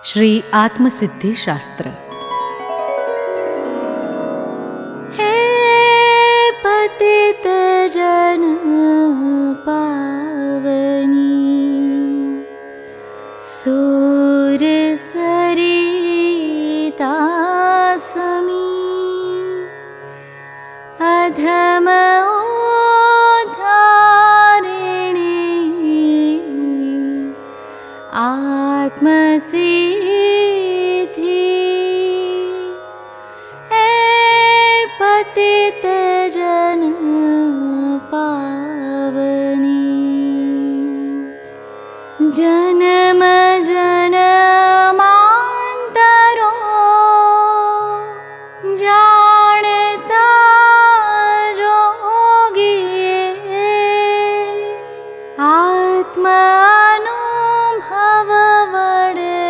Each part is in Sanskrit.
श्री आत्मसिद्धि शास्त्र। हे पतित जन पावनी, सूर सरिता समी, अधम उद्धारिणी, आत्मसिद्धि। हे पतित जन पावनी, जन्म जन्मांतरो जानता जोगिए, आत्मानुभव वड़े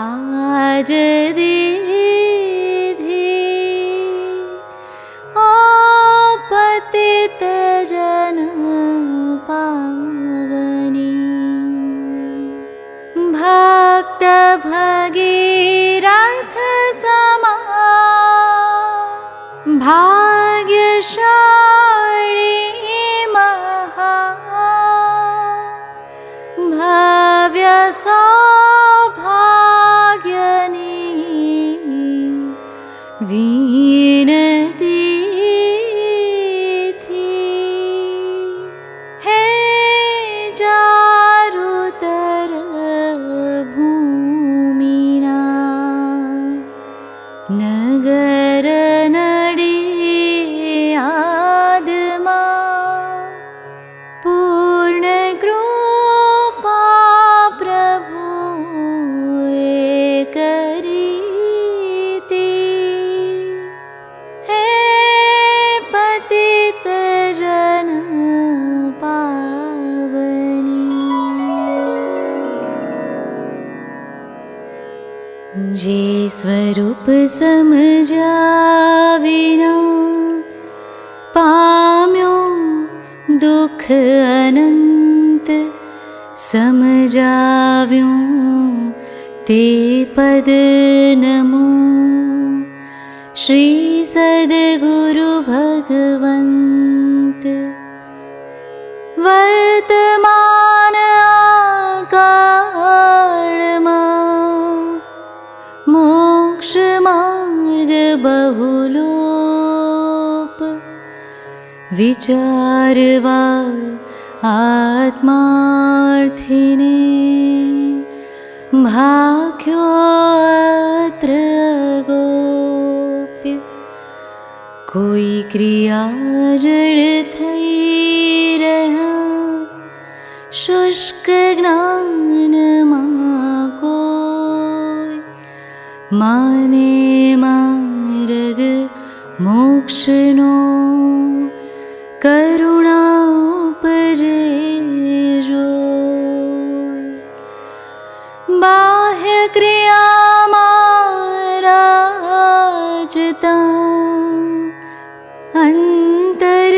आज दीधी। ओ पतित जन पावनी, भक्त भगीरथ समा, भाग्यशाली महा, भव्य सौभाग्यनी विनती थी। हे चारुतर भूमिना, नगर नडियादमा, पूर्ण कृपा प्रभु करीति। हे पतित जन पावनी, जे स्वरूप समझाविना, पाम्यो दुख अनंत, समझाव्यूं ते पद नमो। श्री सद्गुरु भगवंत, वर्तमान कालमा, मोक्ष मार्ग बहुलोप, विचारवा आत्मार्थिने, भाख्यो अत्र गोप्य। कोई क्रिया जड़ थई रहा, शुष्क ज्ञान मां कोई, माने मार्ग मोक्षनो, करुणा उपजे जो। बाह्य क्रिया माराजता, अंतर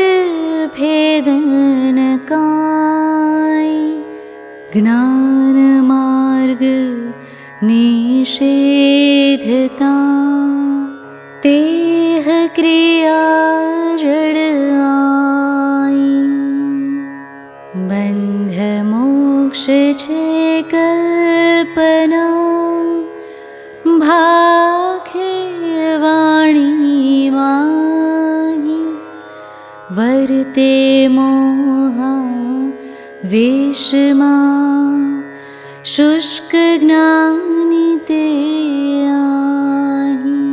भेदन काय, ज्ञान मार्ग निषेधता, तेह क्रिया जड़ आई। बंध मोक्ष छे कल्पना, भाखे वाणी माही, वर्ते मोहा वेशमा, शुष्क ज्ञानी ते आही।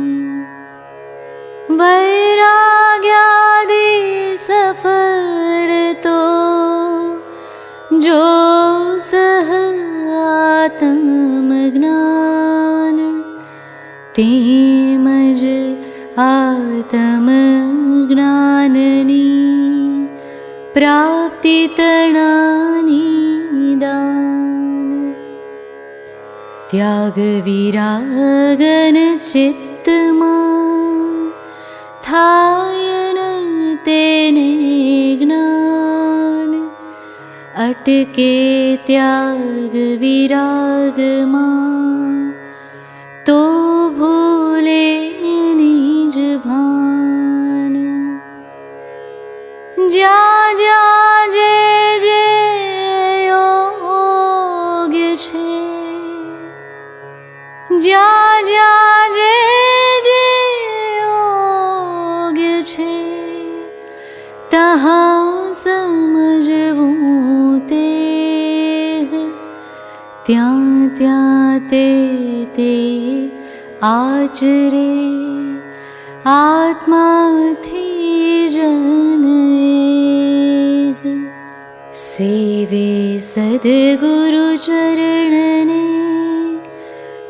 वैराग्यादि सफल तो, जो सह आत्म ज्ञान, तेमज आत्म ज्ञाननी प्राप्ति तणानी दान। त्याग विरागन चित्तमा, थायन तेने ज्ञान, अटके त्याग विरागमा तो भूले निज भान। ज्या ज्या जे जे योग्य छे, ज्या ज्या जे जे योग्य छे, तहा समझवूं ते त्यां त्यां ते आचरे आत्माथी जने। सेवे सद्गुरु चरणने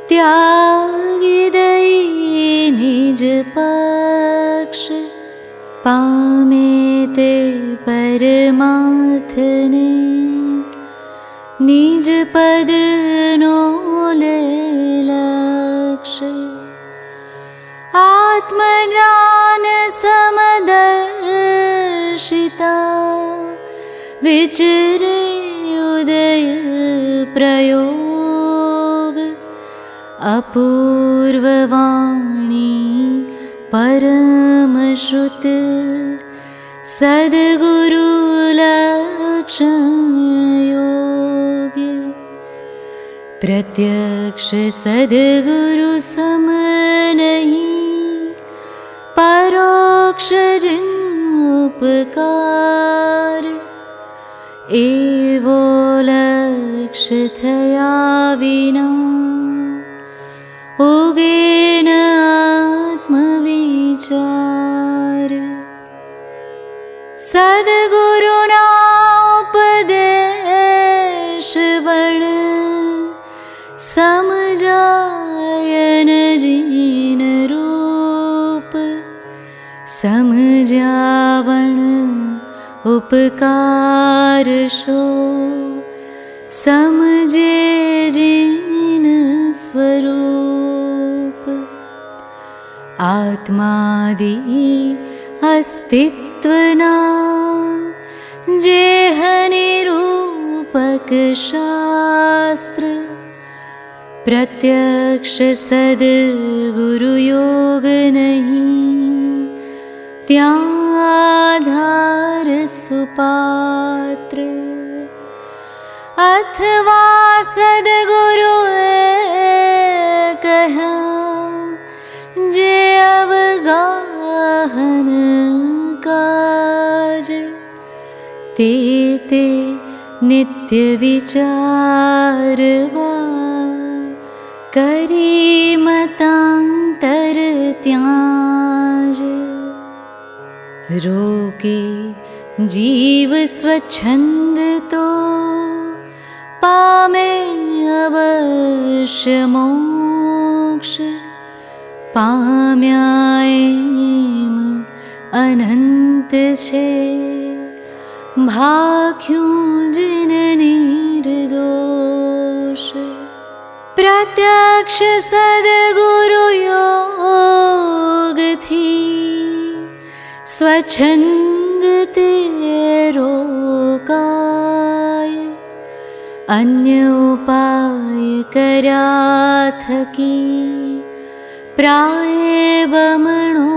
त्यागी दई निज पक्ष, पामे ते परमार्थने निज पदनो ले लक्ष्य। आत्मज्ञान समदर्शिता विचरे उदय प्रयोग, अपूर्ववाणी परमश्रुत सद्गुरु लक्षण योग्य। प्रत्यक्ष सद्गुरु सम नहीं, परोक्ष जिन उपकार, एवो लक्ष्य थया विना उगे न आत्मविचार। सद्गुरुना उपदेश वण समझायन जीन रूप, समझावण उपकार शो, समझे जीन स्वरूप। आत्मादि अस्तित्वना जेह निरूपक शास्त्र, प्रत्यक्ष सद्गुरु योग नहीं, त्यां आधार सुपात्र। अथवा सद्गुरु कहा जे अवगाहन काज, ते नित्य विचारवा करी मतांतर त्याज। रोके जीव स्वच्छंद तो पामे अवश्य मोक्ष, पाम्याएम अनंत छे भाख्यूं जिन निर्दोष। प्रत्यक्ष सद्गुरु योग थी स्वच्छंद ते रोकाय, अन्य उपाय कर्या थकी प्राय बमणो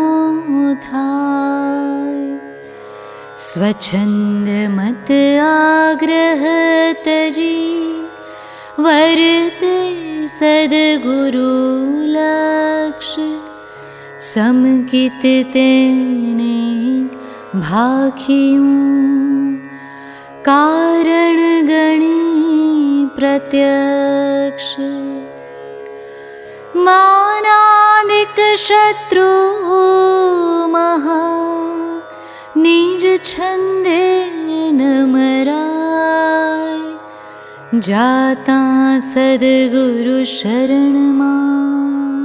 थाय। स्वच्छंद मत आग्रह तजी वर्ते सद्गुरु लक्ष्य, समकित तेने भाखियूं कारण गणी प्रत्यक्ष। मानादिक शत्रु महा निज छंदे न मराय, जाता सद्गुरु शरण मां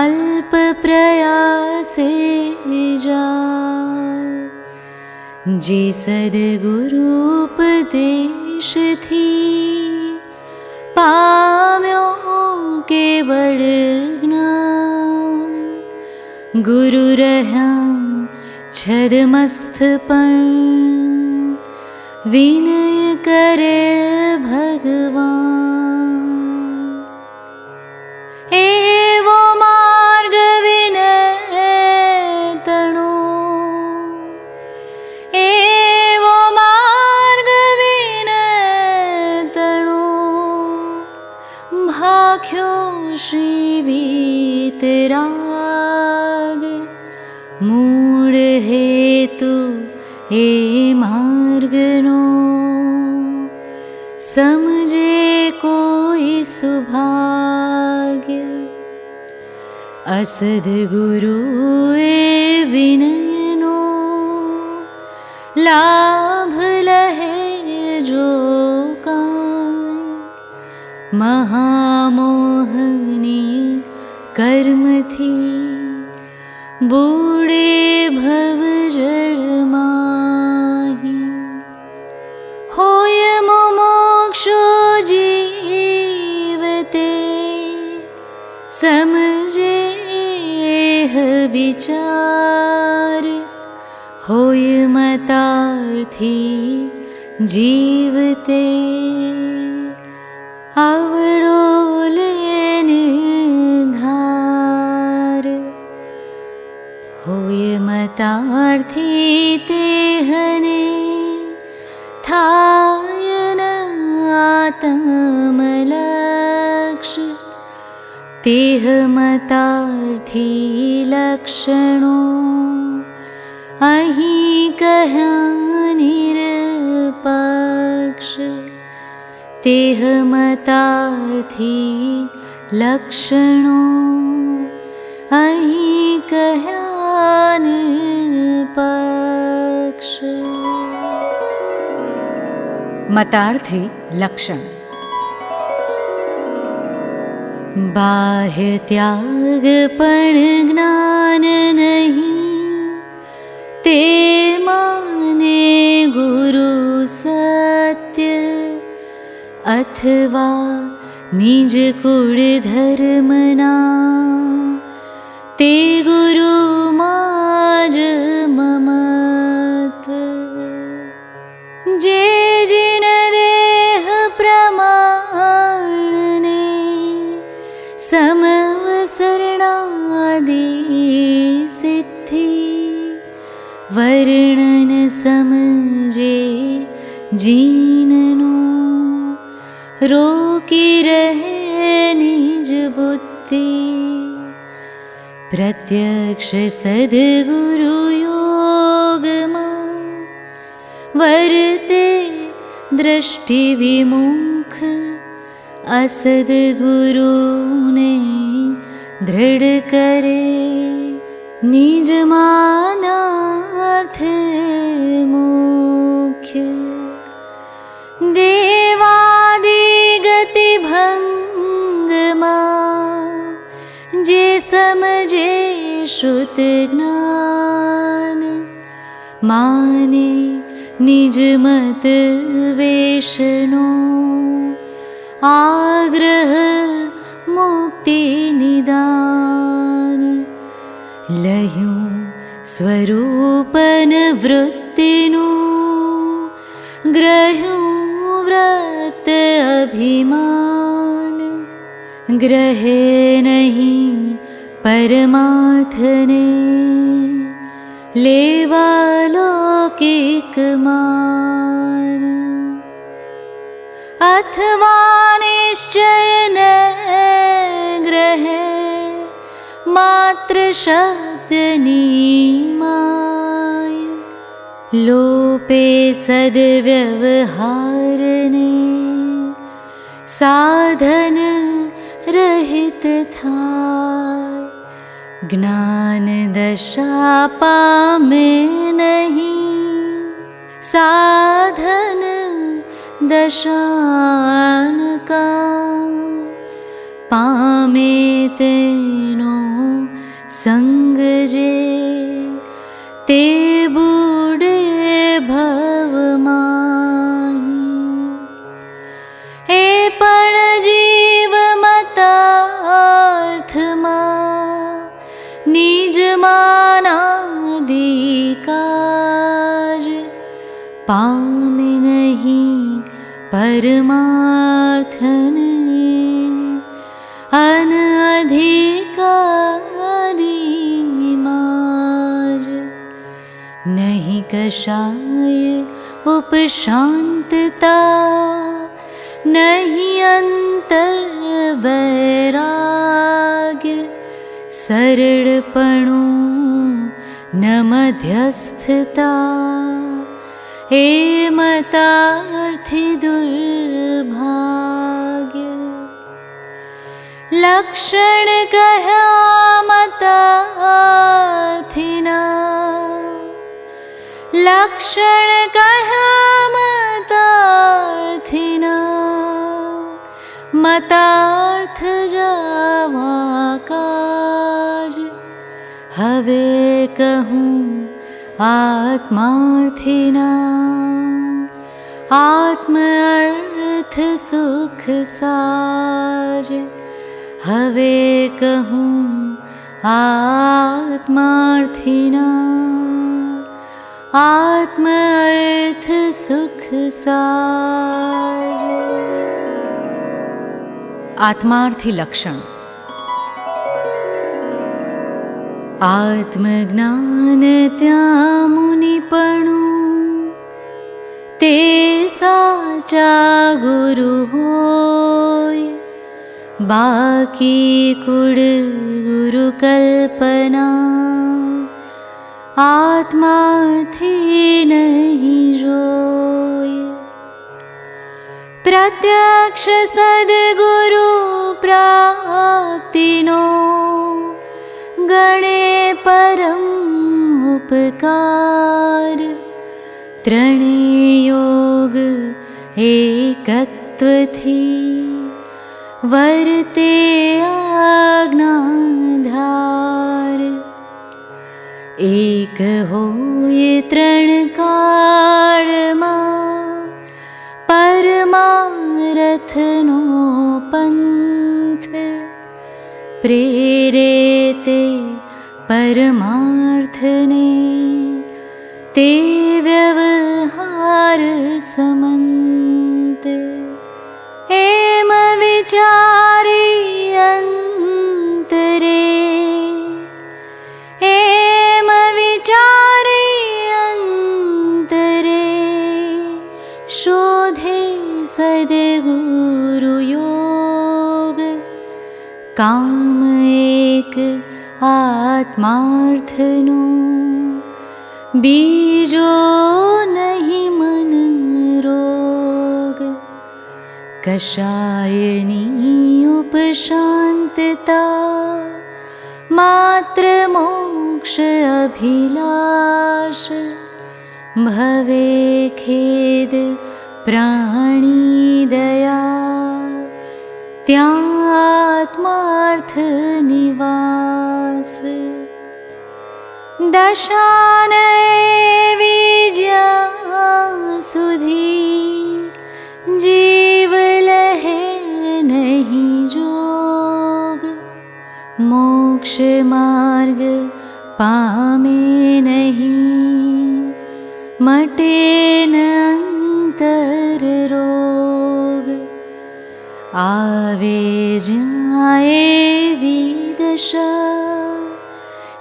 अल्प प्रयासे जाय। जे सद्गुरु उपदेश थी पाम्यो केवल ज्ञान, गुरु रह्या छदमस्थपण विनय करे भगवान। एवो मार्ग विने तणो, एवो मार्ग विने तणो, भाख्यो श्री वीतराग। मूळ हेतु ए मार्गनो, समझे कोई सुभाग्य। असद्गुरु ए विनयनो, लाभ लहे जो कान। महामोहनी कर्म थी, बूढ़े भव जड़ माही। होय मुमुक्षु जीवते, समझे एह विचार। होय मतार्थी जीवते, आवड़ो ले निर्धार। होय मतार्थी तेहने, थायन आत्मलक्ष्य। तेह मतार्थी लक्षणो, अहीं कह्या निरपक्ष। तेह मतार्थी लक्षणो, अहीं कह्या निरपक्ष। मतार्थी लक्षण। बाह्य त्याग पण ज्ञान नहीं, ते माने गुरु सत्य। अथवा निज कुळ धर्मना, ते गुरु माज ममत्व। जे जिन देह प्रमाणने, समवसरणादि सिद्धि। वर्णन समझे जीननो, रोकी रहे निज बुद्धि। प्रत्यक्ष सद्गुरु योगमा, वर्ते दृष्टि विमुख। असद्गुरु ने दृढ़ करे, निज मानार्थ मुख्य। देवादि गति भंगमा, जे समझे श्रुत ज्ञान। माने निज मत वेशनो, आग्रह मुक्ति निदान। लह्यूं स्वरूपन वृत्तिनु, ग्रह्यूं व्रत अभिमान। ग्रहे नहीं परमार्थने, लेवा लौकिक मान। अथवा निश्चय न ग्रहे, मात्र शब्द निमाय। लोपे सद्व्यवहारने, साधन रहित थाय। ज्ञान दशा पामे नहीं, साधन दशान का। पामे तेनो संग जे, ते बूढ़े भव माही। ए पण जीव मतार्थमा, निज मानादि काज। पाम नहीं परमार्थने अनधिकारी मार्ग। नहीं कषाय उपशांतता, नहीं अंतर वैराग्य। सरलपणु न मध्यस्थता, हे मतार्थी दुर्भाग्य। लक्षण कह्या मतार्थिना, लक्षण कह्या मतार्थिना। मतार्थ जावा काज, हवे कहूँ आत्मार्थिना। आत्म अर्थ सुख साज, हवे कहूँ आत्मार्थिना। आत्म अर्थ सुख साज। आत्मार्थी लक्षण। आत्मज्ञान त्या मुनिपणु, ते साचा गुरु होय। बाकी कुड गुरु कल्पना, आत्मार्थी नहीं जोय। प्रत्यक्ष सद्गुरु प्राप्तिनो, गणे परम उपकार। त्रणेय योग एकत्व थी, वर्ते आज्ञाधार। एक होय त्रण काळमा, परमारथनो पंथ। प्रेरेते परमार्थने, ते व्यवहार समंत। हेम विचारी अंतरे, हेम विचारी अंतरे। शोधे सद्गुरु योग, काम एक आत्मार्थनो। बीजो नहीं मन रोग, कषायनी उपशांतता। मात्र मोक्ष अभिलाष, भवे खेद प्राणी दया। त्या आत्मार्थ निवास। दशानय विज्ञा सुधी, जीव लहे नहीं जोग। मोक्ष मार्ग पामे नहीं, मटे न अंतर रोग। आवे जाए विदशा,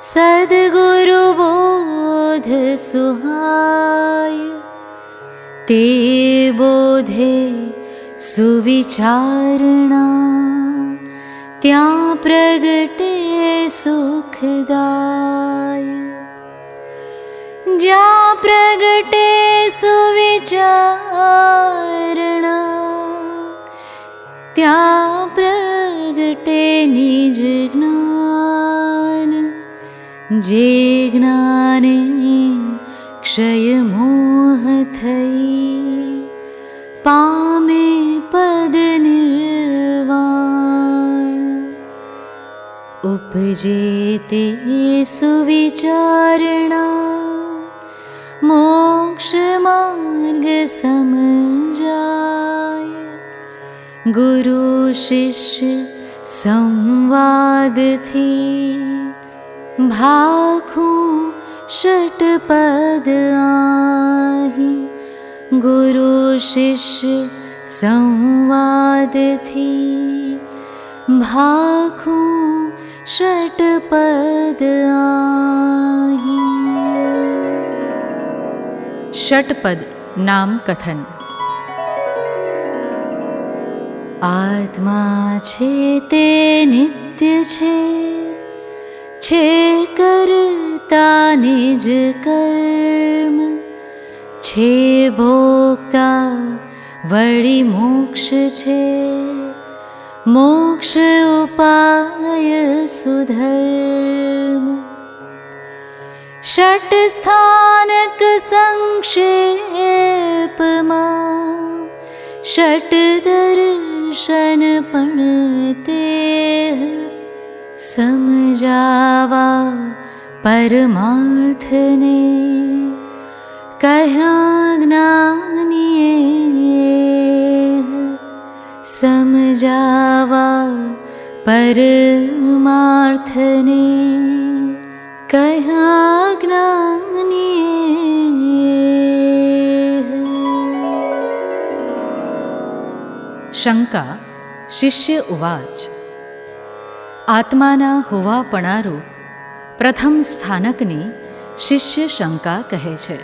सद्गुरु बोध सुहाय। ते बोधे सुविचारणा, त्या प्रगटे सुखदाय। ज्या प्रगटे सुविचारणा, त्या प्रगटे निज ज्ञान। जे ज्ञाने क्षय मोह थई, पामे पद निर्वाण। उपजे ते सुविचारणा, मोक्ष मार्ग समजाय। गुरु शिष्य संवाद थी, भाखूं षटपद आहि। गुरु शिष्य સંવાદથી ભાખું ષટપદ આહી. ષટપદ નામ કથન. આત્મા છે તે નિત્ય છે કરતા નિજ કર્મ, છે ભોગતા વળી મોક્ષ છે, મોક્ષ ઉપાય સુધર્મ. ષટ સ્થાનક સંક્ષેપમાં ષટ દર્શન પણ તે સમજાવા પરમાર્થને કહ્યા જ્ઞાનીએ. સમજાવા પરમાર્થને કહ્યા જ્ઞાનીએ. શંકા. શિષ્ય ઉવાચ. આત્માના હોવાપણારૂપ પ્રથમ સ્થાનકની શિષ્ય શંકા કહે છે.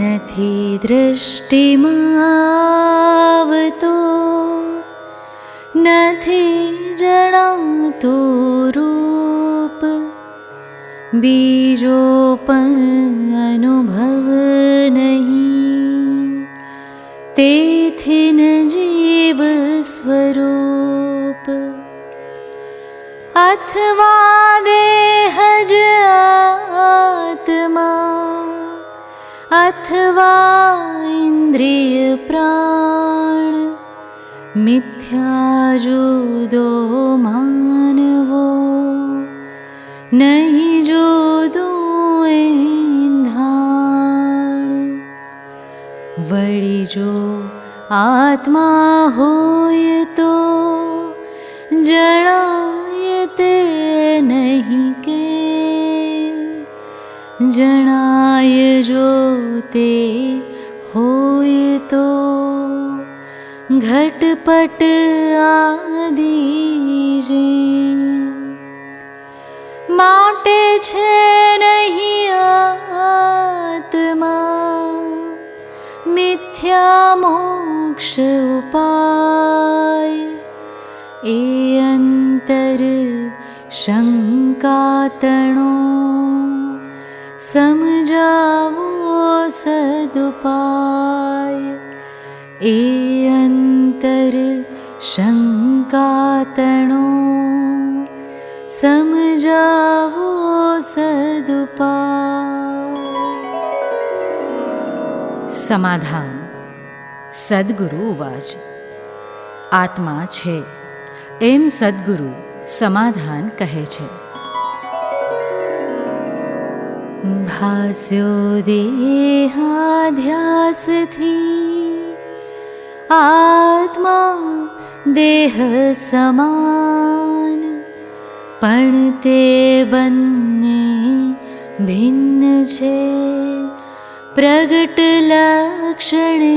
નથી દૃષ્ટિમાં આવતો, નથી જણાતો રૂપ, બીજો પણ અનુભવ નહીં, તેથી ન જીવ સ્વરૂપ. અથવા દેહ જ આત્મા, અથવા ઇન્દ્રિય પ્રાણ, મિથ્યા જુદો માનવો, નહીં જુદો એંધાણ. વળી જો આત્મા હોય તો જણાય તે નહીં કે, જણાય જો તે હોય તો ઘટપટ આદિ જે. માટે છે નહીં આત્મા મિથ્યા મોક્ષ ઉપાય, એ અંતર શંકાતણો સમજાવો સદુપાય. એ અંતર શંકાતણો સમજાવો સદુપાય. સમાધાન. સદ્ગુરુ ઉવાચ. આત્મા છે એમ સદ્ગુરુ સમાધાન કહે છે. ભાસ્યો દેહાધ્યાસથી આત્મા દેહ સમાન, પણ તે બંને ભિન્ન છે પ્રગટ લક્ષણે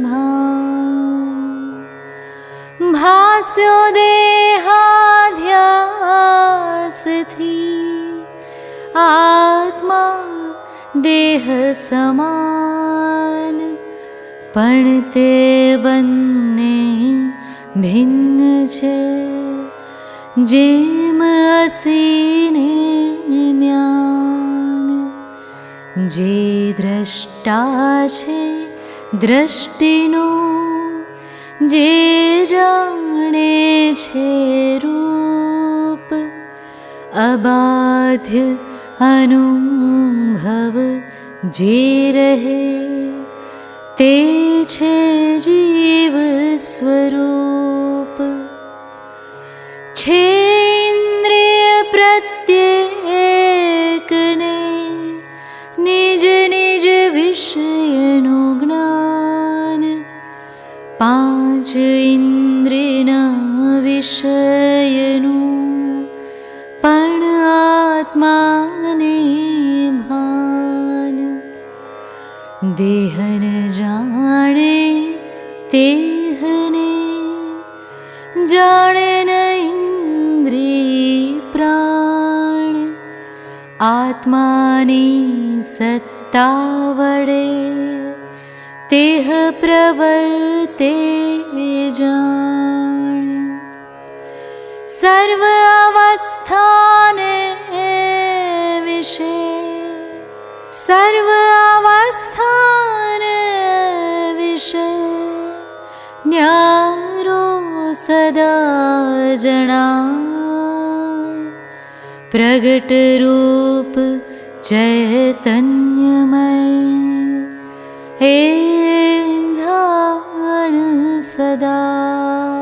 ભાન. ભાસ્યો દેહાધ્યાસથી આત્મા દેહ સમાન, પણ તે બંને ભિન્ન છે જેમ અસીને મ્યાન. જે દ્રષ્ટા છે દ્રષ્ટિનો, જે જાણે છે રૂપ, અબાધ્ય અનુભવ જે રહે તે છે જીવ સ્વરૂપ. છે ઇન્દ્રિય પ્રત્યેકને નિજ નિજ વિષયનું જ્ઞાન, પાંચ ઇન્દ્રિયના વિષયનું પણ આત્માને ભાન. દેહન જાણે તેહને, જાણે ન ઇન્દ્રિય પ્રાણ. આત્માની સત્તા વડે તેહ પ્રવર્તે જાણ. સર્વ અવસ્થાને વિશે, સર્વ અવસ્થાન વિશે ન્યારો સદા જણા. પ્રગટ રૂપ ચૈતન્યમય હે ધાણ સદા.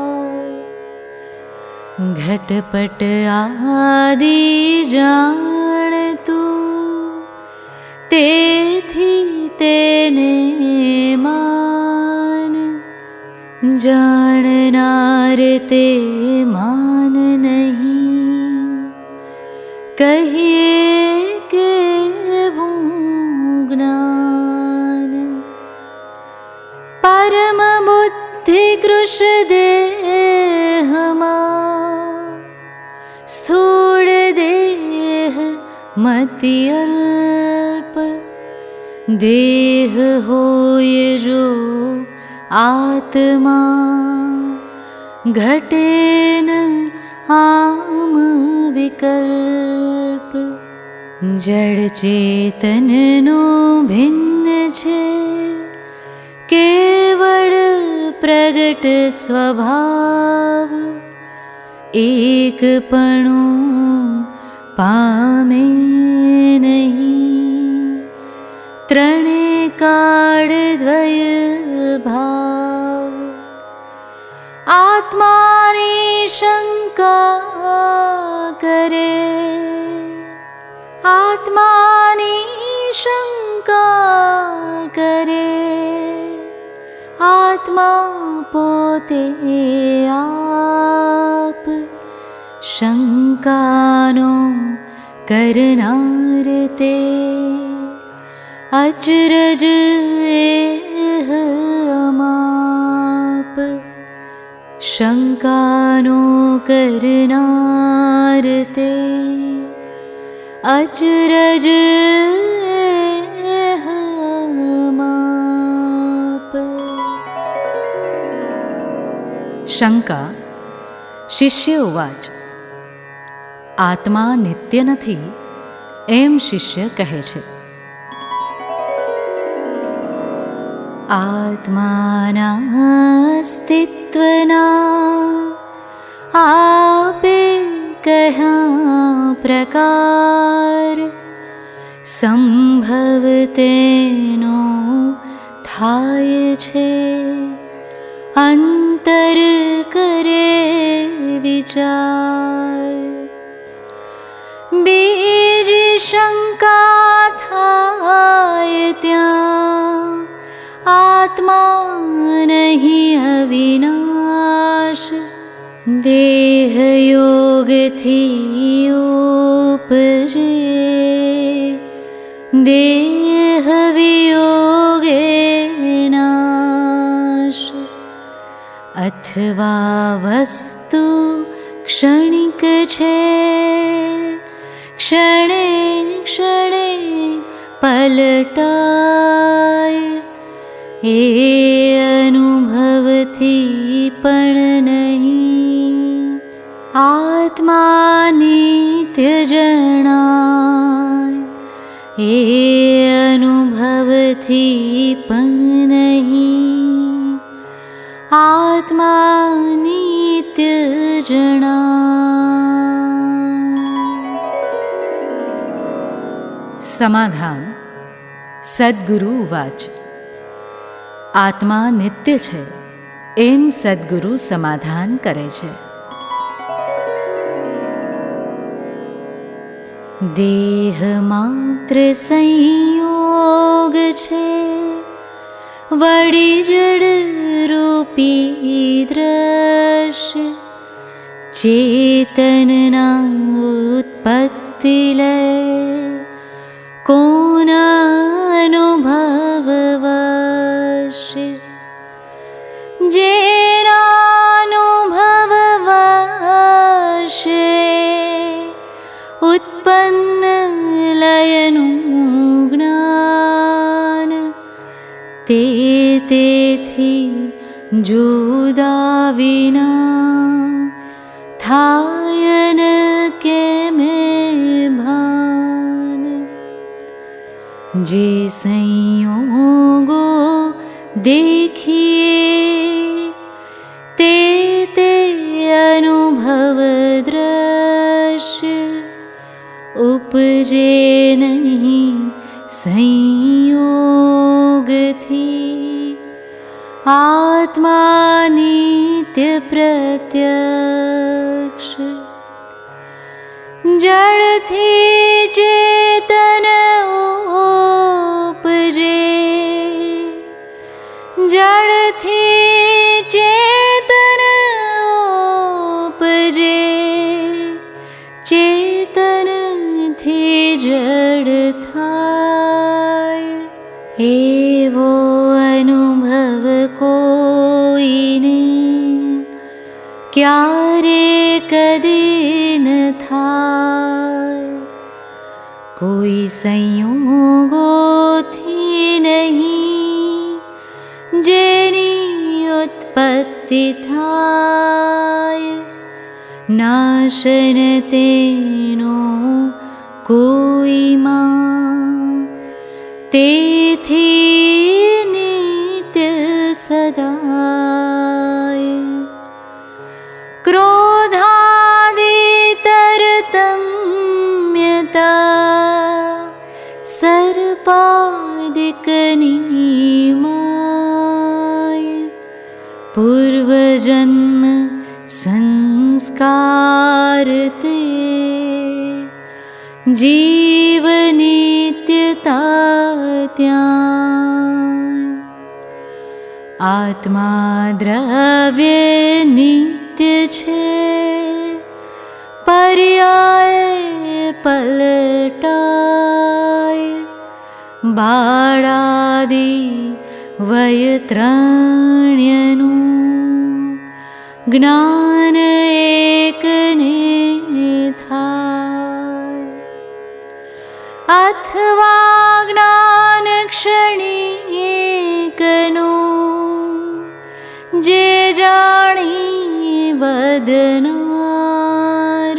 ઘટપટ આદિ જાણતું, તેથી તેને માન. જાણનાર તે માન નહીં, કહીએ કેવું જ્ઞાન. પરમ બુદ્ધિ કૃષ દેહમાં, સ્થૂળ દેહ મતિ અલ્પ. દેહ હોય જો આત્મા, ઘટે ન આમ વિકલ્પ. જડ ચેતનનો ભિન્ન છે કેવળ પ્રગટ સ્વભાવ. એકપણું પામે નહીં, ત્રણે કાળ દ્વય ભાવ. આત્માની શંકા કરે, આત્માની શંકા કરે. આત્મા પોતે આપ, શંકાનો કરનાર તે. અચરજ એહ અમાપ, શંકાનો કરનાર તે. અચરજ એહ અમાપ. શંકા. શિષ્ય ઉવાચ. આત્મા નિત્ય નથી એમ શિષ્ય કહે છે. આત્માના અસ્તિત્વના આપે કહ્યા પ્રકાર, સંભવ તેનો થાય છે અંતર કરે વિચાર. બીજી શંકા થાય ત્યાં, આત્મા નહીં અવિનાશ. દેહ યોગથી ઉપજે, દેહ વિયોગે નાશ. અથવા વસ્તુ ક્ષણિક છે, ક્ષણે ક્ષણે પલટાય. એ અનુભવથી પણ નહીં, આત્મા નિત્ય જણાય. એ અનુભવથી પણ નહીં, આત્મા નિત્ય જણાય. સમાધાન. સદ્ગુરુ ઉવાચ. આત્મા નિત્ય છે એમ સદ્ગુરુ સમાધાન કરે છે. દેહ માત્ર સંયોગ છે, વળી જડ રૂપી દ્રશ્ય. ચેતનના ઉત્પત્તિ લે કોના અનુભવવા. જેનાનુભવવશે ઉત્પન્ન લયનું જ્ઞાન, તેથી જુદા વિના થાય ન કેમે ભાન. જે સંયોગો દેખીએ તે અનુભવ દ્રશ્ય, ઉપજે નહીં સંયોગથી આત્મા નિત્ય પ્રત્યક્ષ. જળથી ચેતન ઉપજે, જળથી ચેતન ઉપજે, ચેતનથી જડ થાય. એવો અનુભવ કોઈને ક્યારે કદી ન થાય. કોઈ સંયોગોથી નહીં જેની ઉત્પત્તિ થાય, નાશન તેનો કોઈમાં, તેથી નિત્ય સદાય. ક્રોધાદિતરતમ્યતા સર્પાદિકની માય, પૂર્વજન્મ સંસ્કાર તે જીવ નિત્યતા ત્યાં. આત્મા દ્રવ્ય નિત્ય છે, પર્યાય પલટાય. બાળાદિ વયત્રણ્યનું જ્ઞાન એકને થાય. અથવા જ્ઞાન ક્ષણિકનું જે જાણી વદનાર,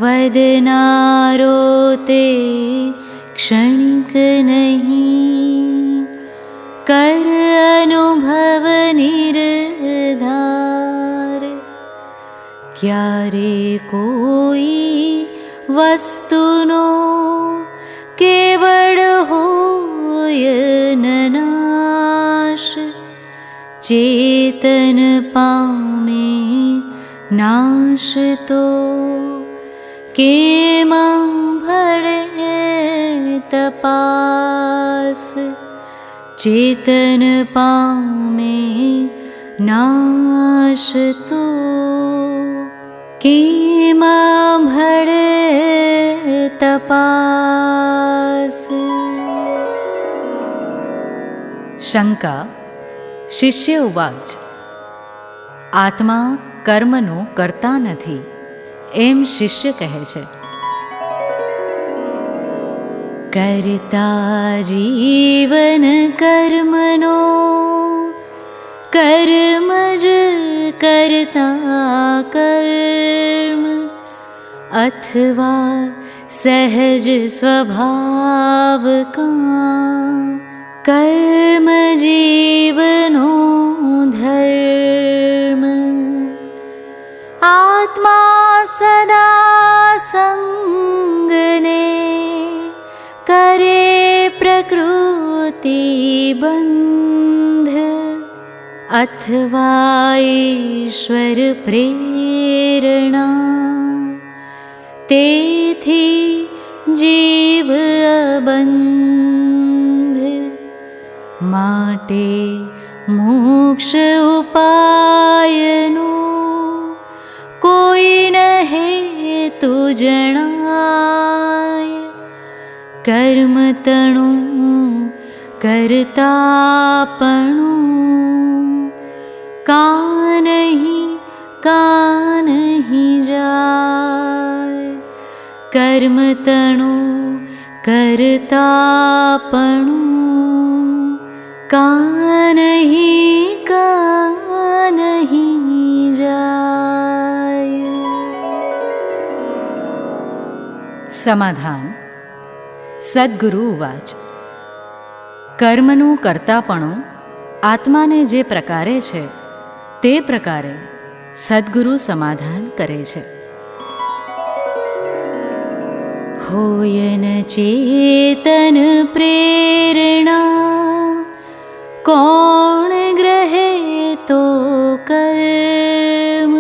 વદનારો તે ક્ષણિક નહીં, કર અનુભવ નિર્ધાર. ક્યારે કોઈ વસ્તુનો કેવળ હોય ન નાશ, ચેતન પામે નાશ તો કેમાં ભળે તપાસ. ચેતન પામે નાશ તો કેમાં ભળે તપાસ. શંકા. શિષ્ય ઉવાચ. આત્મા કર્મનો કરતા નથી એમ શિષ્ય કહે છે. કરતા જીવન કર્મનો, કર્મ જ કરતા કર્મ, અથવા સહજ સ્વભાવ કા કર્મ જીવનો ધર્મ. આત્મા સદા સંગને કરે પ્રકૃતિ બંધ, અથવા ઈશ્વર પ્રેરણા, તેથી જીવ અબંધ. માટે મોક્ષ ઉપાયનું કોઈ ન હેતુ જણાય. કર્મ તણું કરતાપણું કાનહી જાય, કર્મ તણું કરતાપણું, કાનહી જાય. સમાધાન. સદ્ગુરુ ઉવાચ. કર્મનું કરતાપણું આત્માને જે પ્રકારે છે તે પ્રકારે સદ્ગુરુ સમાધાન કરે છે. હોયન ચેતન પ્રેરણા, કોણ ગ્રહે તો કર્મ,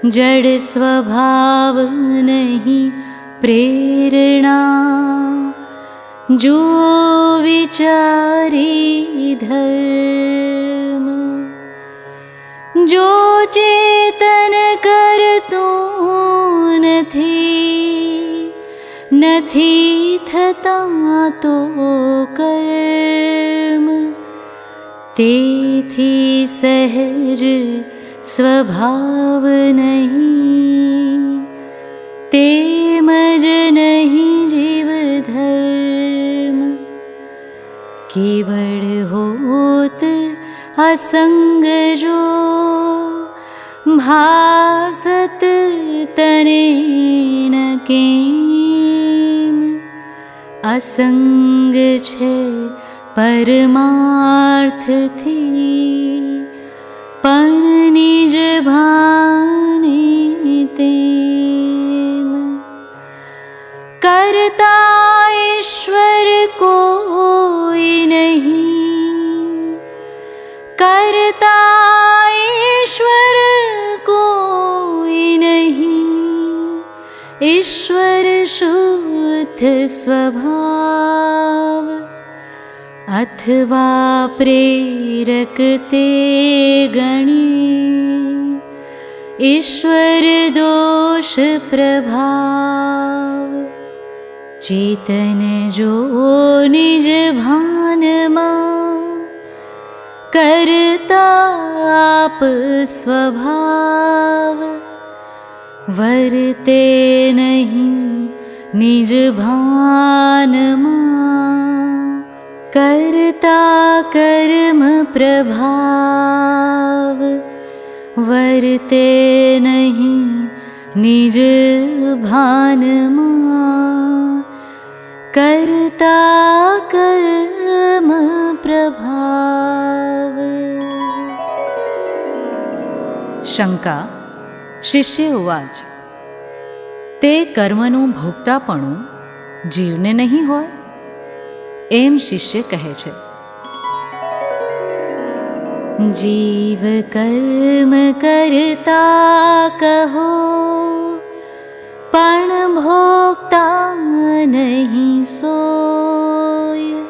જડ સ્વભાવ નહીં પ્રેરણા, જો વિચારી ધર્મ. જો ચેતન કરતું નથી થતા તો કર્મ, તેથી સહજ સ્વભાવ નહીં, તેમજ નહીં જીવ ધર્મ. કેવળ હોત અસંગ જો, ભાસત તને ન કેમ, અસંગ છે પરમાર્થથી, પણ નિજ ભાને તેમ. કરતા ઈશ્વર કોઈ નહીં, કરતા ઈશ્વર કોઈ નહીં, ઈશ્વર શુદ્ધ સ્વભાવ, અથવા પ્રેરક તે ગણી, ઈશ્વર દોષ પ્રભાવ. ચેતન જો નિજ ભાનમાં, કરતાપ સ્વભાવ, વર્તે નહીં નિજ ભાનમાં, કરતા કર્મ પ્રભાવ, વર્તે નહીં નિજ ભાનમાં, કરતા કર્મ પ્રભાવ. શંકા. શિષ્ય ઉવાચ. તે કર્મનું ભોગતાપણું જીવને નહીં હોય? એમ શિષ્ય કહે છે. જીવ કર્મ કરતા કહો, પણ ભોગતા નહીં સોય.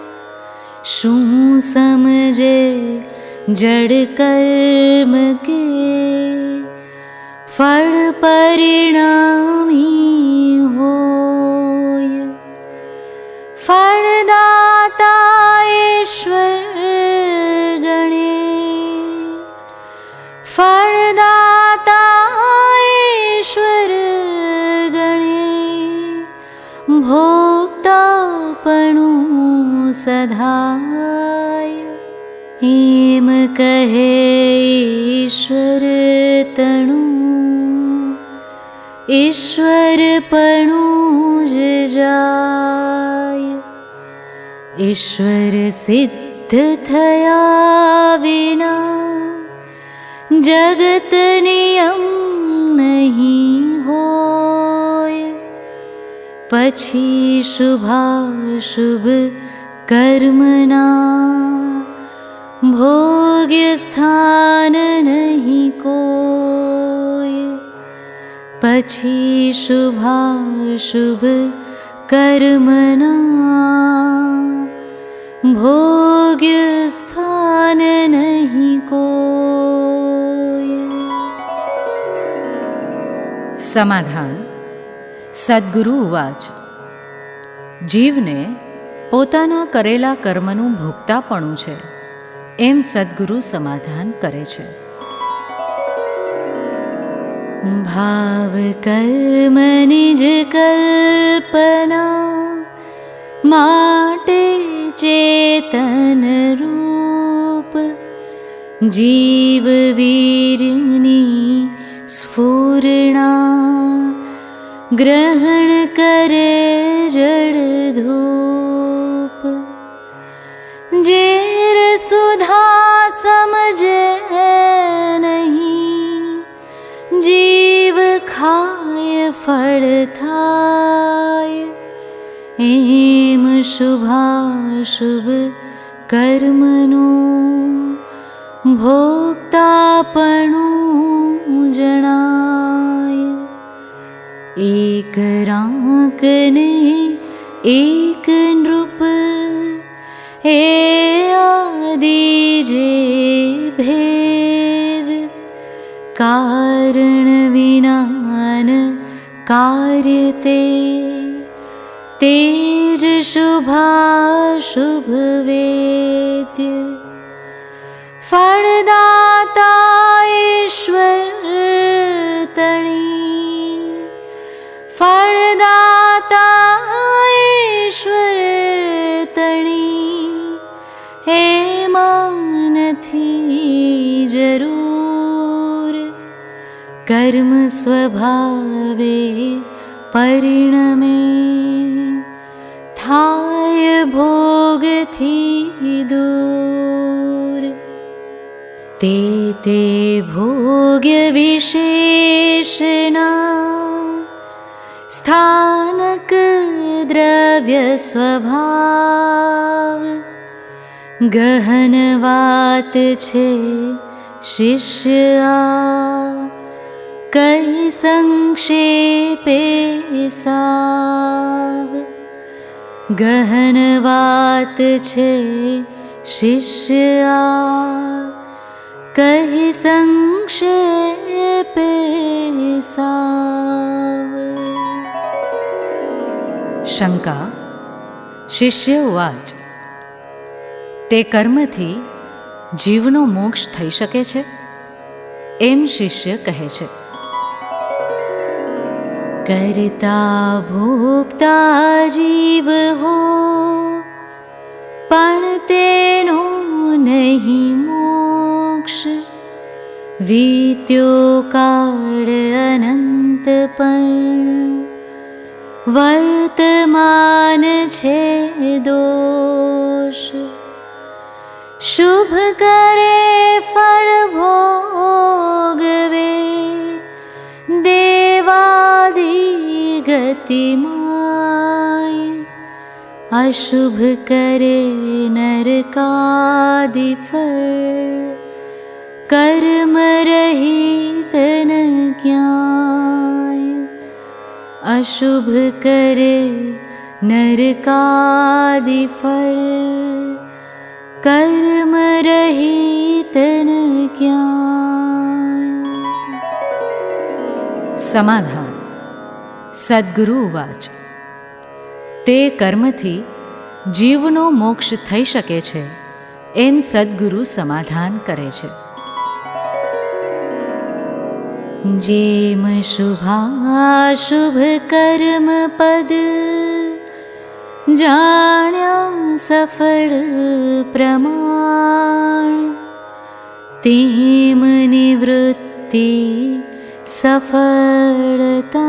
શું સમજે જડ કર્મ કે, ફળ પરિણામી હોય. ફળદાતા ઈશ્વર ગણે, ફળદાતા ઈશ્વર ગણે, ભોગતાપણું સધાય. એમ કહે ઈશ્વર તણું, ઈશ્વરપણું જ જાય. ઈશ્વર સિદ્ધ થયા વિના, જગત નિયમ નહીં હોય. પછી શુભાશુભ કર્મના, ભોગ્ય સ્થાન નહીં કોઈ. પછી શુભાશુભ કર્મના, ભોગ્ય સ્થાન નહીં કોઈ. સમાધાન. સદ્ગુરુ ઉવાચ. જીવને પોતાના કરેલા કર્મનું ભોગતાપણું છે, એમ સદ્ગુરુ સમાધાન કરે છે. ભાવ કર્મ નિજ કલ્પના માટે ચેતન રૂપ જીવ વીરની સ્ફુરણા ગ્રહણ કરે જળધૂપ. જેર સુધા સમજે નહીં જીવ ખાય ફળ થાય. એમ શુભાશુભ કર્મનું ભોગતાપણું જણાય. એક રાંકને એક નૃપ એ આદિ જે ભેદ કારણ વિનાન કાર્ય તે જ શુભાશુભ વેદ્ય. ફળદાતા ઈશ્વર તણી ફળદાતા ઈશ્વર તણી એમાં નથી જરૂર. કર્મ સ્વભાવે પરિણમે થાય ભોગથી દૂર. તે ભોગ્ય વિશેષના સ્થાનક દ્રવ્ય સ્વભાવ ગહન વાત છે શિષ્ય કઈ સંક્ષેપે સાવ. ગહન વાત છે શિષ્ય કઈ સંક્ષેપે સાવ. શંકા. શિષ્ય ઉવાચ. તે કર્મથી જીવનો મોક્ષ થઈ શકે છે? એમ શિષ્ય કહે છે. કરતા ભોગતા જીવ હો પણ તેનો નહીં મોક્ષ. વીત્યો કાળ અનંત પણ વર્તમાન છે દોષ. શુભ કરે ફળ ભોગવે દેવાદિ ગતિમાય. અશુભ કરે નરકાદિ ફળ કર્મ રહિત ન ક્યાંય. અશુભ કરે નરકાદિ ફળ કર્મ રહિત ન ક્યાંય. સમાધાન. સદ્ગુરુ ઉવાચ. તે કર્મથી જીવનો મોક્ષ થઈ શકે છે એમ સદ્ગુરુ સમાધાન કરે છે. જેમ શુભાશુભ કર્મ પદ જાણ્યા સફળ પ્રમાણ તેમ નિવૃત્તિ સફળતા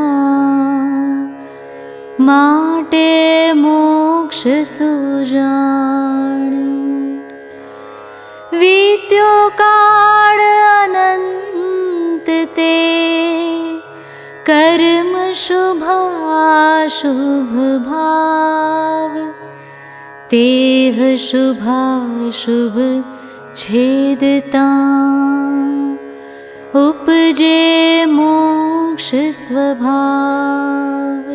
માટે મોક્ષ સુજાણ. વીત્યો કાળ અનંત તે કર્મ શુભાશુભ ભાવ તેહ શુભાશુભ છેદતા ઉપજે મોક્ષ સ્વભાવ.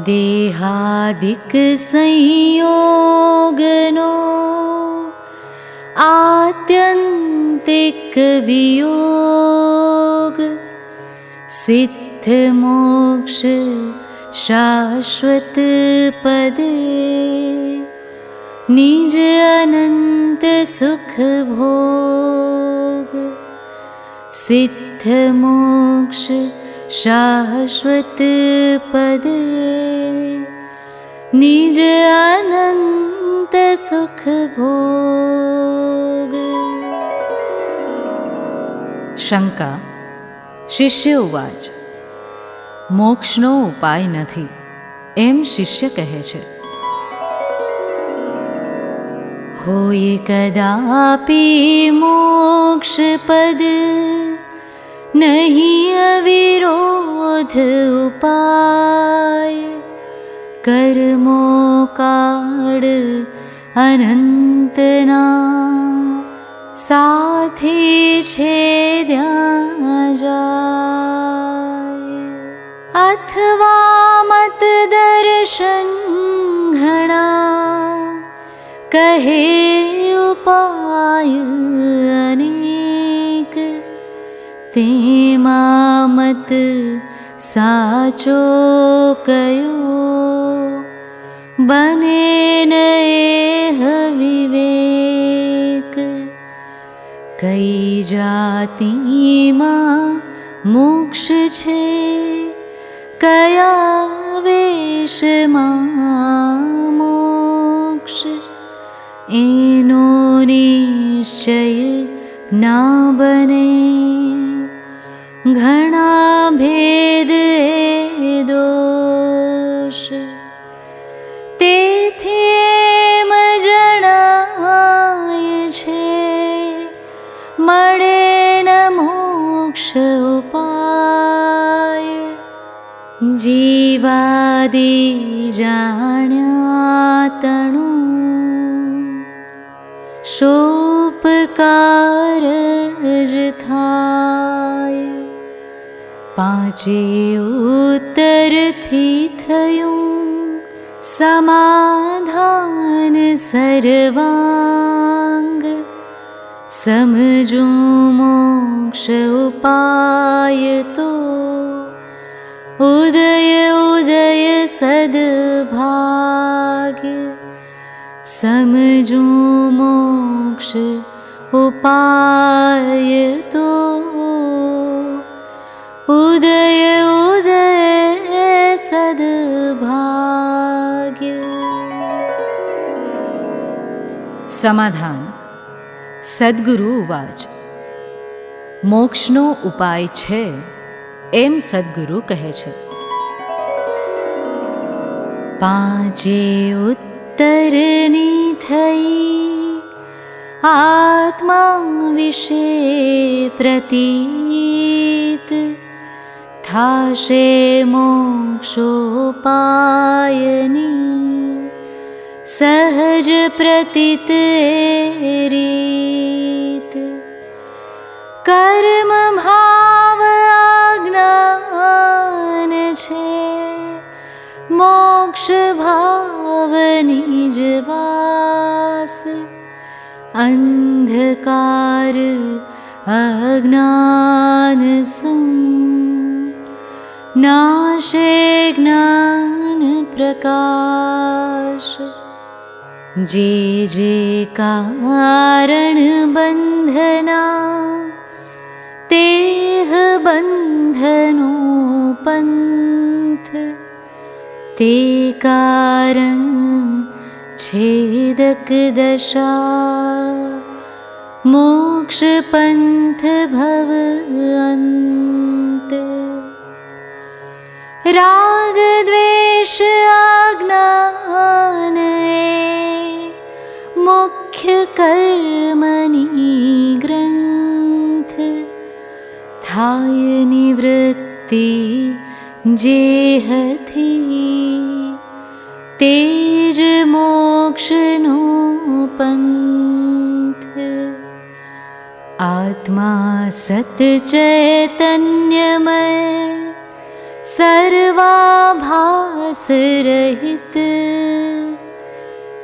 દેહાદિક સંયોગનો આત્યંતિક વિયોગ સિદ્ધ મોક્ષ શાશ્વત પદે निज अनंत सुख भोग, सिद्ध मोक्ष शाश्वत पद, निज अनंत सुख भोग। शंका। शिष्य उवाच। मोक्षनो उपाय નથી એમ શિષ્ય કહે છે। होय कदापि मोक्ष पद, नहीं अविरोध उपाय, कर्मो काळ अनंतना, साथे छेद्या जाय। अथवा मत दर्शन घणा, कहे उपाय अनेक, तेमा मत साचो कयो, बने नएह विवेक। कई जाति मां मोक्ष छे, कया वेश मां मोक्ष, एनो निश्चय ना बने, घणा भेद ए दोष। तेथी एम जणाय छे, मळे न मोक्ष उपाय, जीवादि जाण्या तणु, शोपकार ज थाय। पांचे उत्तरथी थयुं, समाधान सर्वांग, समझो मोक्ष उपाय तो, उदय उदय सद्भाग्य। समझो मोक्ष उपाय तो, उदय उदय सद्भाग्य। समाधान। સદ્ગુરુ ઉવાચ। મોક્ષનો ઉપાય છે એમ સદ્ગુરુ કહે છે। પાંચે ઉત્તરની થઈ, आत्मा विषे प्रतीत, थाशे मोक्षोपायनी, सहज प्रतीत रीत। कर्म भाव अज्ञान छे, मोक्ष भाव निजवास। अंधकार अज्ञान संग, नाशे ज्ञान प्रकाश। जे जे कारण बंधना, तेह बंधनो पंथ। ते कारण छेदक दशा, मोक्ष पंथ भव अंत। राग द्वेष अज्ञान मुख्य कर्मनी ग्रंथ। थाय निवृत्ति जेहथी, तेज मोक्षनो पंथ। आत्मा सत चैतन्यमय, सर्वाभास रहित।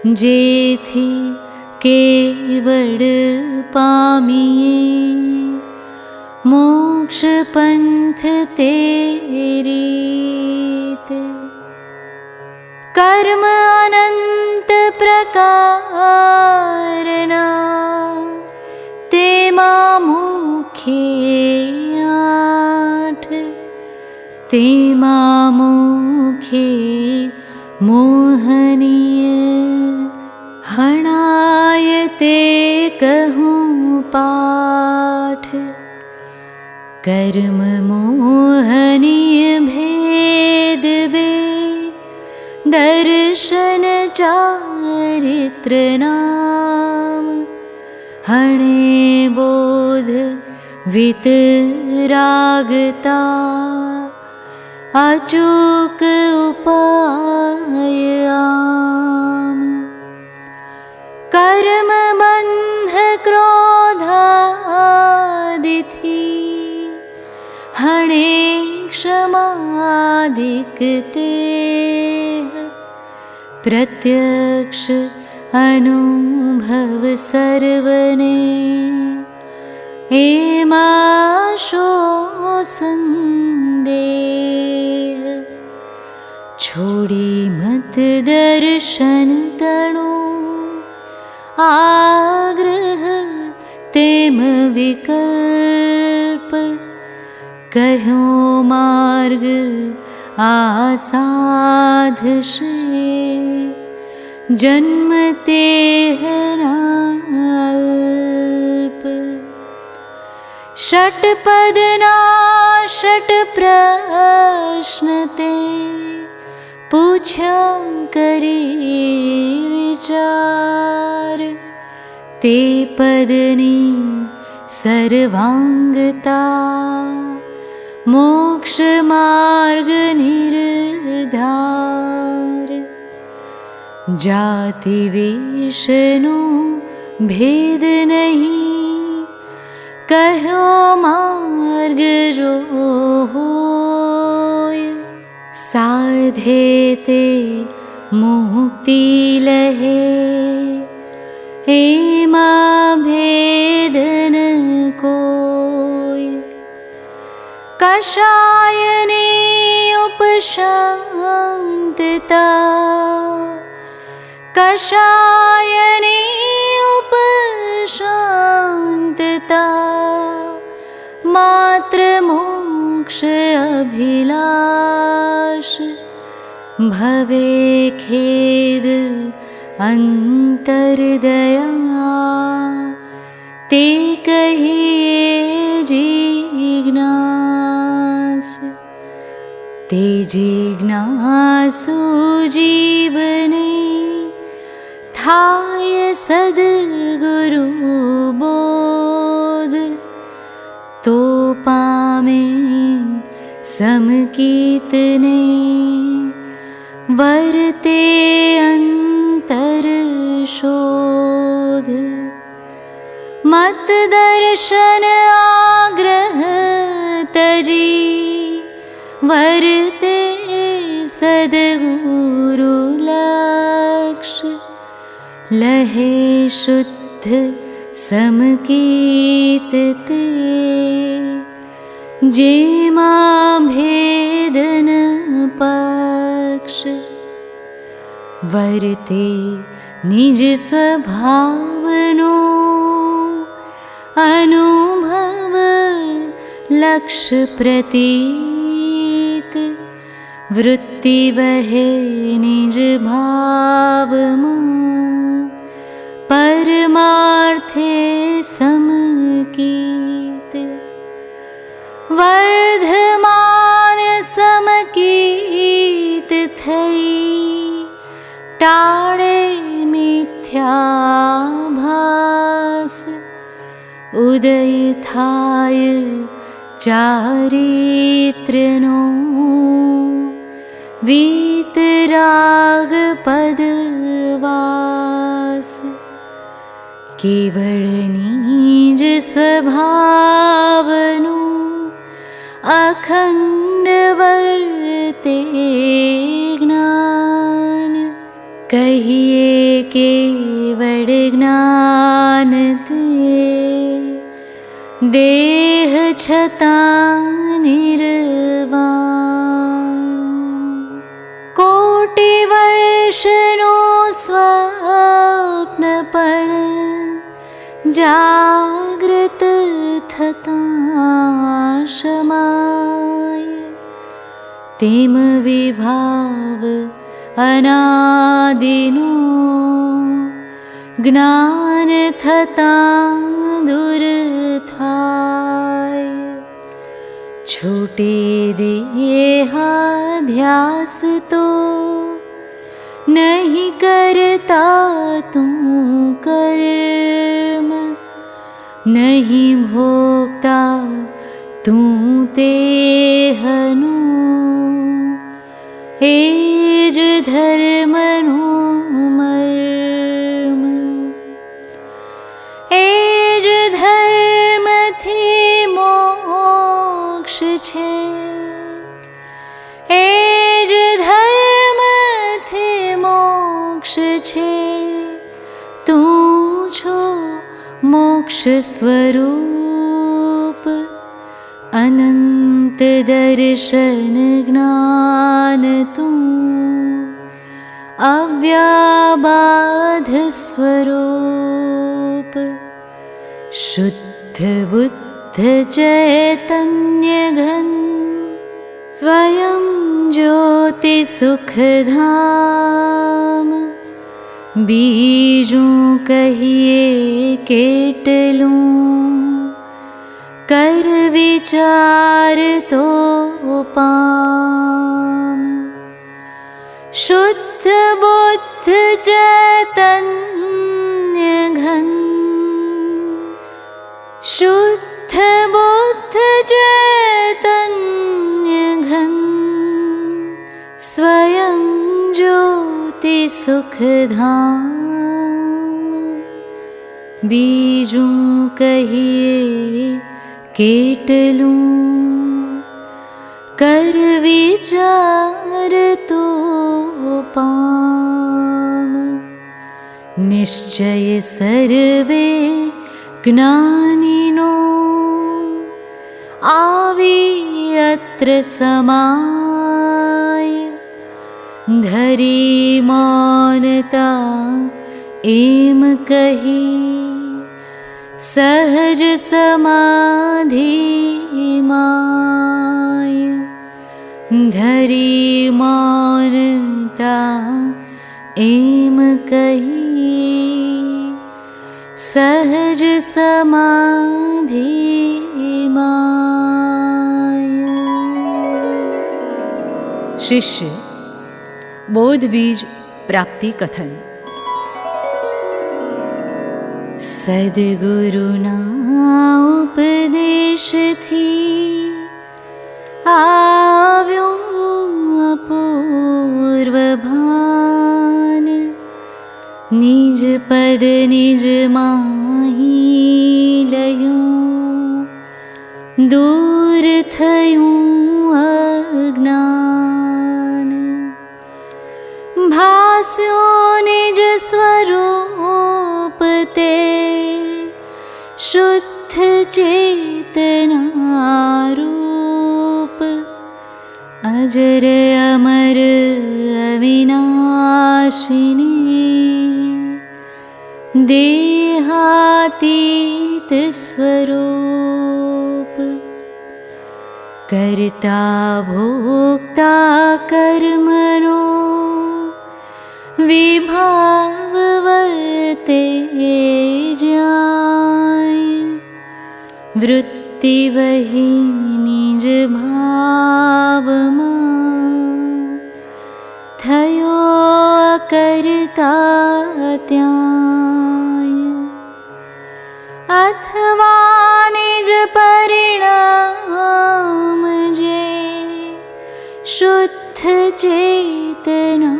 जेथी केवल पामिए, मोक्ष पंथ तेरीत। कर्म अनंत प्रकारना तेमा मुख्य आठ, तेमा मुख्य मोहनीय हणाय ते कहूँ पाठ। कर्म मोहनीय भेद बे दर्शन चारित्र नाम, हणे बोध वितरागता अचूक उपाय आम। कर्म बंध क्रोधादिथि हणे क्षमादिकते, प्रत्यक्ष अनुभव सर्वने एमाशो संदेह। छोड़ी मत दर्शन तणु आग्रह तेम विकल्प, कहो मार्ग आसाध से जन्मते अल्प। षट्पदना षट प्रश्नते पूछा करी विचार, ते पदनी सर्वांगता मोक्ष मार्ग निर्धार। जाति वेशनो भेद नहीं कहो मार्ग जो होय, साधे ते मुक्ति लहे एमा भेदन कोय। कषायने उपशांतता कषायने उपशांतता, मात्र मोक्ष अभिलाष भवे खेद अंतरदया, ते कहिए जिज्ञास। ते जिज्ञासु जीवने थाय सद्गुरु बोध, तो पामे समकीतने वर्ते अंतर शोध। मत दर्शन आग्रह तजी वर्ते सद्गुरु लक्ष्य, लहे शुद्ध समकीतते जेमा भेदन पक्ष। वर्ते निज स्वभावनो अनुभव लक्ष्य प्रतीत, वृत्ति वहे निज भावमा परमार्थे समकीत। वर्धमान समकीत थई टाळे मिथ्याभास, उदय थाय चारित्र्यनो वीतराग पदवास। केवल निज स्वभावनु अखंड वर्ते ज्ञान, कहिए केवल ज्ञान ते देह छता निर्वाण। कोटि वर्षनो स्व जाग्रत थतां शमाय तेम विभाव अनादिनो ज्ञान थतां दूर थाय छूटे देहाध्यास तो नहीं करता तू कर्म नहीं भोगता तू तेहनु एज धर्मनु मर्म एज धर्म थी मोक्ष छे एज धर्म थी मोक्ष छे तू छो मोक्ष स्वरूप अनंत दर्शन ज्ञान तू अव्याबाध स्वरूप शुद्ध बुद्ध चैतन्य घन स्वयं ज्योति सुखधाम बीजों कहिए केटलूं कर विचार तो पाम शुद्ध बुद्ध चैतन्य घन शुद्ध बुद्ध चैतन्य घन स्वयं ज्योति सुखधाम बीजों कहिए केटलूं कर विचार तो पाम निश्चय सर्वे ज्ञानिनो आवी अत्र समाय धरी मौनता एम कही सहज समाधि माय धरी मौनता एम कही सहज समाधि माय। शिष्य बोध बीज प्राप्ति कथन। सद्गुरुना उपदेश थी आव्यो अपूर्व भान निज पद निज माही लयूं दूर थयूं अज्ञान भास्यो निज स्वरूप ते शुद्ध चेतना रूप अजर अमर अविनाशिनी देहातीत स्वरूप कर्ता भोक्ता कर्मणो विभाव वर्ते जाय वृत्ति वही निज भावमा थयो करता त्याय अथवा निज परिणाम जे शुद्ध चेतना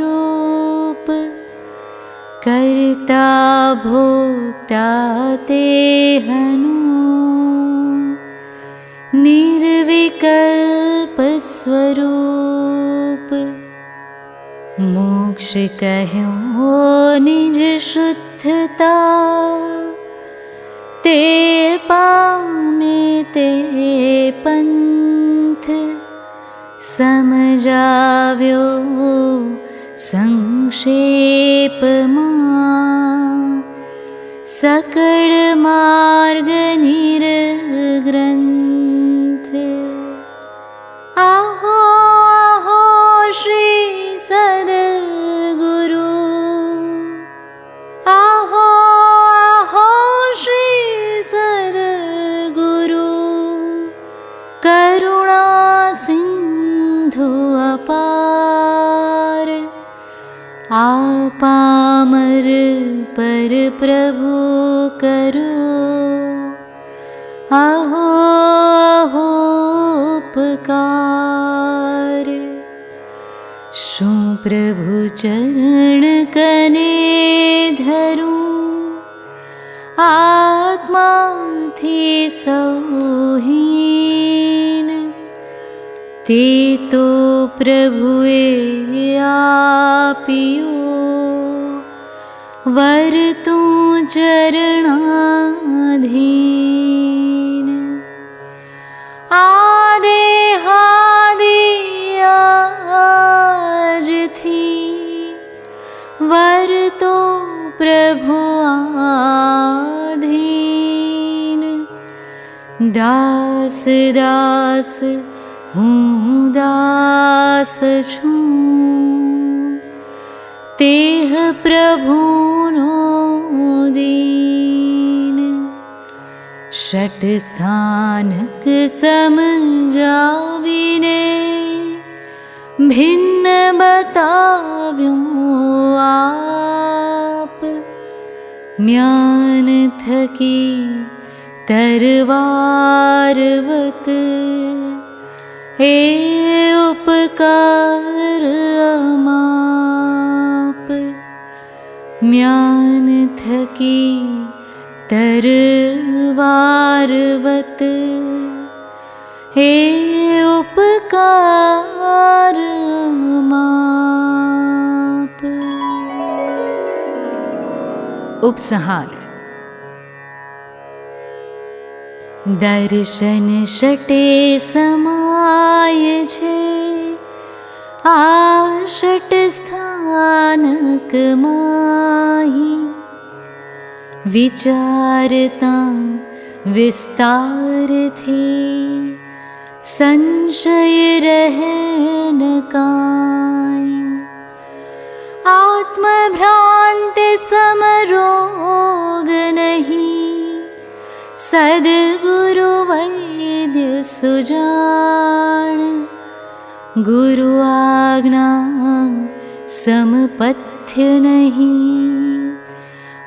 रूप कर्ता भोक्ता तेहनु निर्विकल्प स्वरूप मोक्ष कह्यो निज शुद्धता ते पामे ते पंथ समझाव्यो संक्षेपमा सकळ मार्ग निर्ग्रंथ। आहो आहो श्री सद्गुरु, आहो आहो श्री सद्गुरु, करुणा सिंधु अपार, आपामर पर प्रभु करो, आहो आहो उपकार। शू प्रभु चरण कने धरूं, आत्मा थी सौहीन, ते तो प्रभुए आपियो, वर तू चरणाधीन। आदेहादि आज थी, वर तो प्रभु आधीन। दास दास हूँ दास छूँ, तेह प्रभुनो दीन। षट स्थानक समझाविने, भिन्न बताव्यो आप। म्यान थकी तरवारवत, हे उपकार अमाप। म्यान थकी तरवारवत, हे उपकार अमाप। उपसंहार। दर्शन षटे समाय छे, आ षट स्थानक माही। विचारता विस्तार थी, संशय रहे न काई। आत्मभ्रांति समरोग नहीं, सद्गुरु वैद्य सुजान। गुरु आज्ञा समपथ्य नहीं,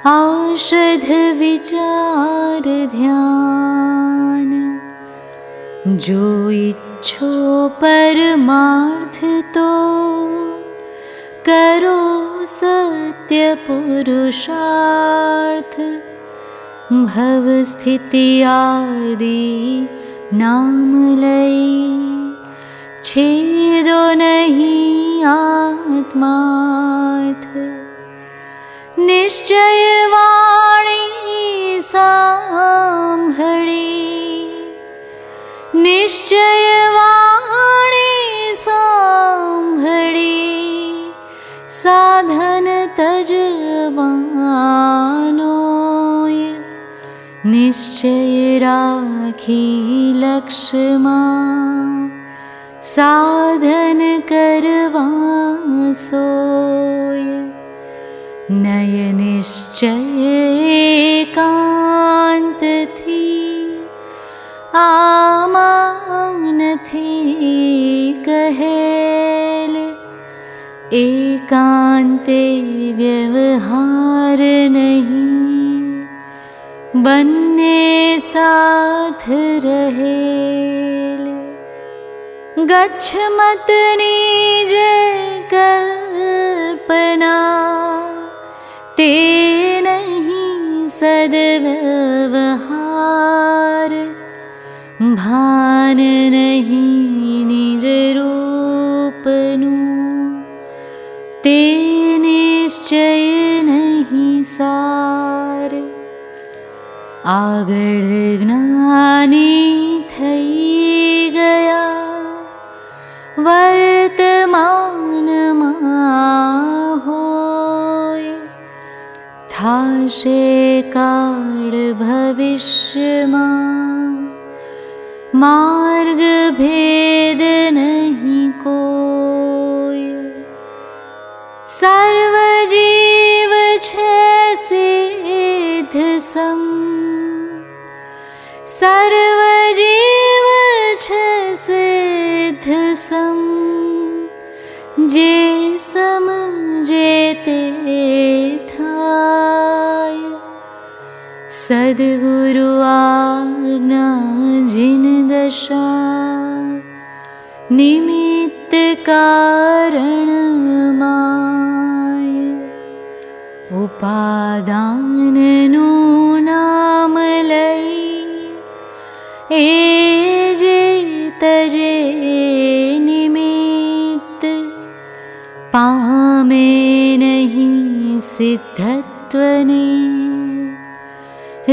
औषध विचार ध्यान। जो इच्छो परमार्थ तो, करो सत्य पुरुषार्थ। भव स्थिति आदि नाम लई, छेदो नहीं आत्मार्थ। निश्चय वाणी सांभळी, निश्चय वाणी सांभळी। साधन तजवानोय, निश्चय राखी लक्ष्यमा। साधन करवा सोय, नय निश्चय एकांत थी। आमान थी कहेल, एकांते व्यवहार नहीं। बन्ने साथ रहेल, गच्छ मत निज कल्पना। ते नहीं सद्व्यवहार, भान नहीं निज रूपनु। ते निश्चय नहीं सार, આગળ જ્ઞાની થઈ ગયા, વર્તમાનમાં હોય થાશે काळ भविष्यમાં मार्ग भेद नहीं कोय। सर्व जीव छे सिद्ध सम, सर्व जीव छे सिद्ध सम। जे समझे ते थाय, सद्गुरु आज्ञा जिन दशा। निमित्त कारण माय, उपादाननु नाम लई। ए जे तजे निमित्त, पामे नहीं सिद्धत्वने।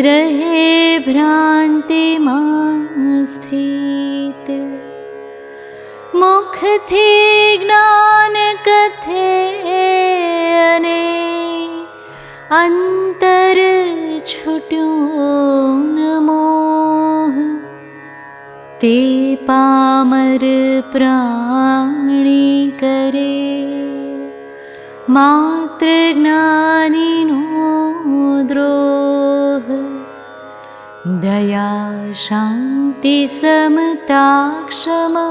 रहे भ्रांति मां स्थित, मुख थी ज्ञान कथे अने। अंतर छुट्यो न मोह, ते पामर प्राणी करे। मात्र ज्ञानीनो द्रोह, दया शांति समता क्षमा।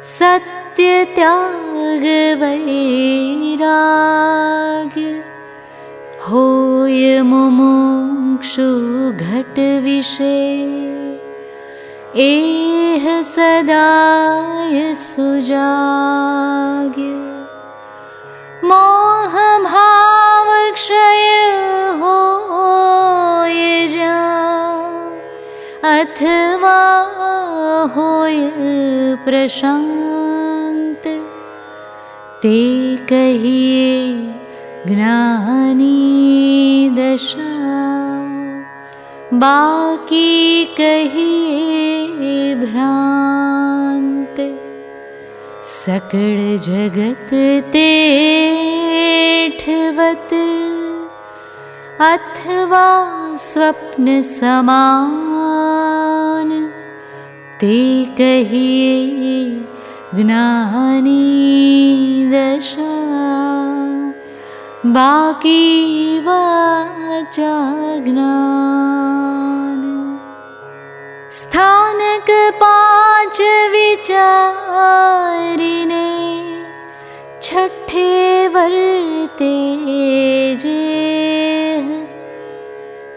सत्य त्याग वैराग्य, होय मुमुक्षु घट विषय। एह सदाय सुजाग्य, मोह भाव क्षय होय जा। अथवा होय प्रशांत, ते कहिए ज्ञानी दशा। बाकी कहिए भ्रांत, सकल जगत तेठवत। अथवा स्वप्न समान, ते कहिए ज्ञानी दशा। बाकी वाचा ज्ञान, स्थानक पांच विचारिने। छठे वर्ते जे,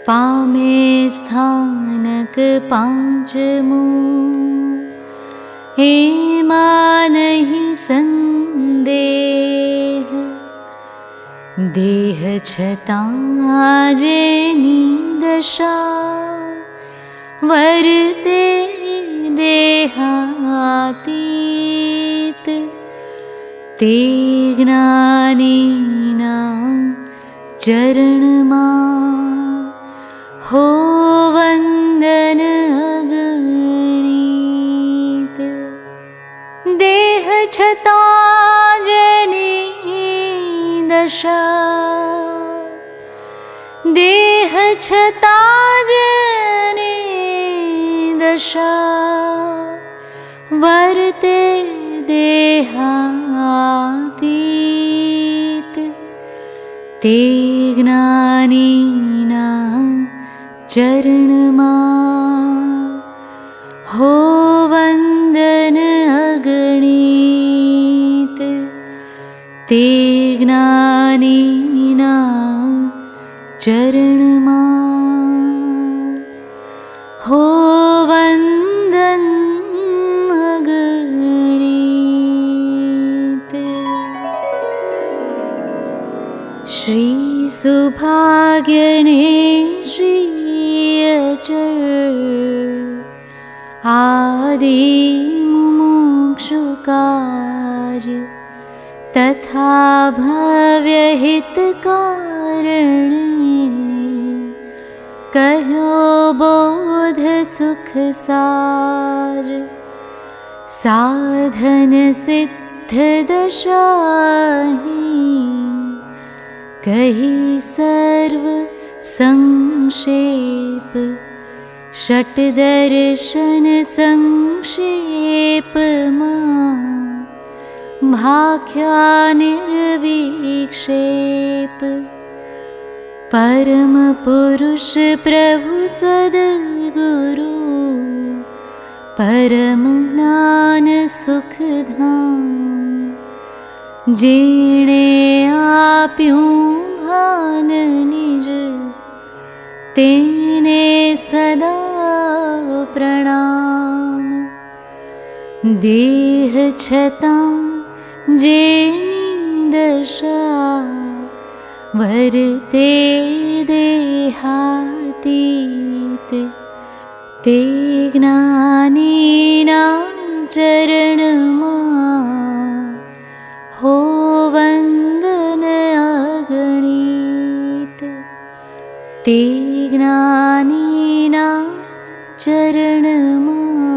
पामे स्थानक पांचमो। एमा नहीं संदेह, देह छतां जेनी दशा। वर्ते देहातीत, ते ज्ञानीना चरणमां। हो वंदन अगणित, देह छतां जेनी दशा। देह छतां जेनी दशा, वर्ते देहातीत। ते ज्ञानीना चरणमां। हो वंदन अगणित, ते ज्ञानीना चरणमां। हो वंदन अगणित। श्री सुभाग्यने श्री अचर, आदि मुमुक्षु काज। तथा भव्य हित कारणे, कहो बोध सुख सार। साधन सिद्ध दशाहि, कही सर्व संक्षेप षट्दर्शन संक्षेपमा भाख्या निर्विक्षेप परम पुरुष प्रभु सद्गुरु परम ज्ञान सुखधाम जेणे आप्यूं भान निज तेने सदा प्रणाम देह छतां जेनी दशा वर्ते देहातीत ते ज्ञानीनां चरणमां हो वन्दन अगणित ते ज्ञानीनां चरणमां